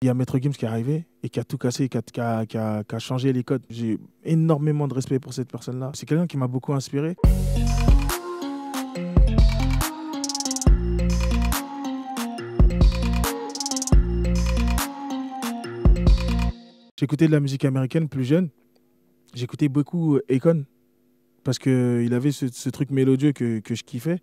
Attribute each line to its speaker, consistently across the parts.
Speaker 1: Il y a Maître Gims qui est arrivé et qui a tout cassé, qui a changé les codes. J'ai énormément de respect pour cette personne-là. C'est quelqu'un qui m'a beaucoup inspiré. J'écoutais de la musique américaine plus jeune. J'écoutais beaucoup Akon parce qu'il avait ce truc mélodieux que je kiffais.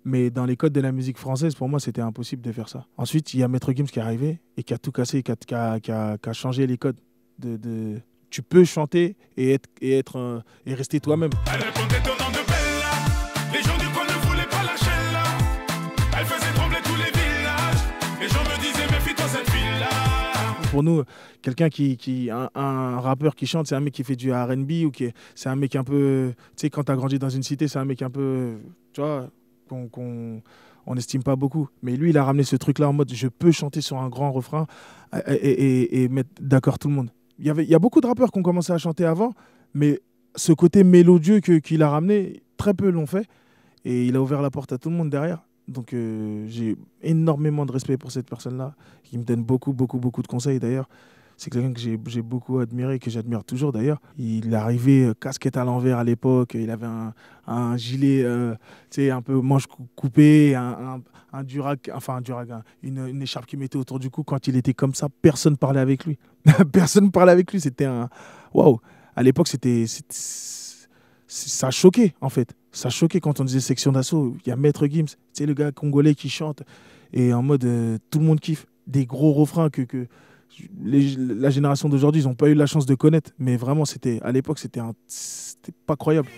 Speaker 1: Mais dans les codes de la musique française, pour moi, c'était impossible de faire ça. Ensuite, il y a Maître Gims qui est arrivé et qui a tout cassé, qui a changé les codes. Tu peux chanter et rester toi-même.
Speaker 2: Elle répondait au nom de Bella. Les gens du coin ne voulaient pas lâcher là. Elle faisait trembler tous les villages. Les gens me disaient méfie-toi cette fille-là.
Speaker 1: Pour nous, quelqu'un un rappeur qui chante, c'est un mec qui fait du R&B ou c'est un mec un peu, tu sais, quand t'as grandi dans une cité, c'est un mec un peu, tu vois, qu'on n'estime pas beaucoup. Mais lui, il a ramené ce truc-là en mode, je peux chanter sur un grand refrain et mettre d'accord tout le monde. Il y a beaucoup de rappeurs qui ont commencé à chanter avant, mais ce côté mélodieux qu'il a ramené, très peu l'ont fait. Et il a ouvert la porte à tout le monde derrière. Donc j'ai énormément de respect pour cette personne-là, qui me donne beaucoup de conseils d'ailleurs. C'est quelqu'un que j'ai beaucoup admiré, que j'admire toujours d'ailleurs. Il est arrivé casquette à l'envers à l'époque, il avait un gilet tu sais, un peu manche coupée, un durag, une écharpe qu'il mettait autour du cou. Quand il était comme ça, personne parlait avec lui. Personne parlait avec lui, c'était un... Waouh. À l'époque, ça choquait en fait. Ça choquait quand on disait section d'assaut. Il y a Maître Gims, c'est le gars congolais qui chante et en mode tout le monde kiffe. Des gros refrains que la génération d'aujourd'hui, ils n'ont pas eu la chance de connaître. Mais vraiment, à l'époque, c'était pas croyable.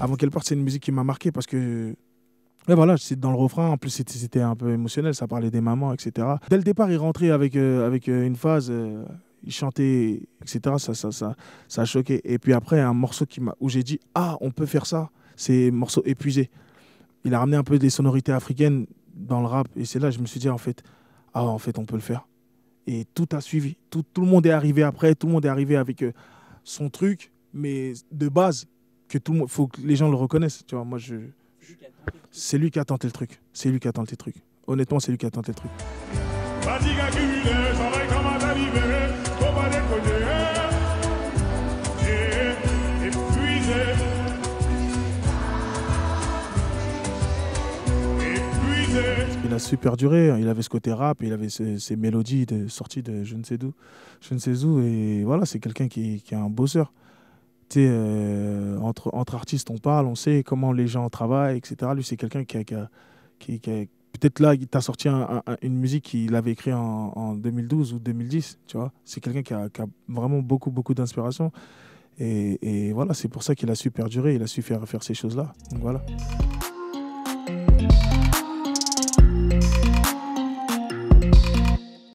Speaker 1: Avant qu'elle parte, c'est une musique qui m'a marqué parce que mais voilà, c'est dans le refrain. En plus, c'était un peu émotionnel. Ça parlait des mamans, etc. Dès le départ, il rentrait avec une phase, il chantait, etc. Ça a choqué. Et puis après, un morceau où j'ai dit, ah, on peut faire ça. C'est un morceau épuisé. Il a ramené un peu des sonorités africaines dans le rap. Et c'est là que je me suis dit, en fait, on peut le faire. Et tout a suivi. Tout le monde est arrivé après. Tout le monde est arrivé avec son truc, mais de base, faut que les gens le reconnaissent. Tu vois, moi, c'est lui qui a tenté le truc. C'est lui qui a tenté le truc. Honnêtement, c'est lui qui a tenté le truc. Il a super duré. Il avait ce côté rap, il avait ces mélodies sorties de je ne sais d'où. Je ne sais où. Et voilà, c'est quelqu'un qui est un bosseur. Tu sais, entre artistes, on parle, on sait comment les gens travaillent, etc. Lui, c'est quelqu'un qui a peut-être là, il t'a sorti une musique qu'il avait écrite en 2012 ou 2010, tu vois. C'est quelqu'un qui a vraiment beaucoup d'inspiration. Et voilà, c'est pour ça qu'il a su perdurer, il a su faire ces choses-là. Donc voilà.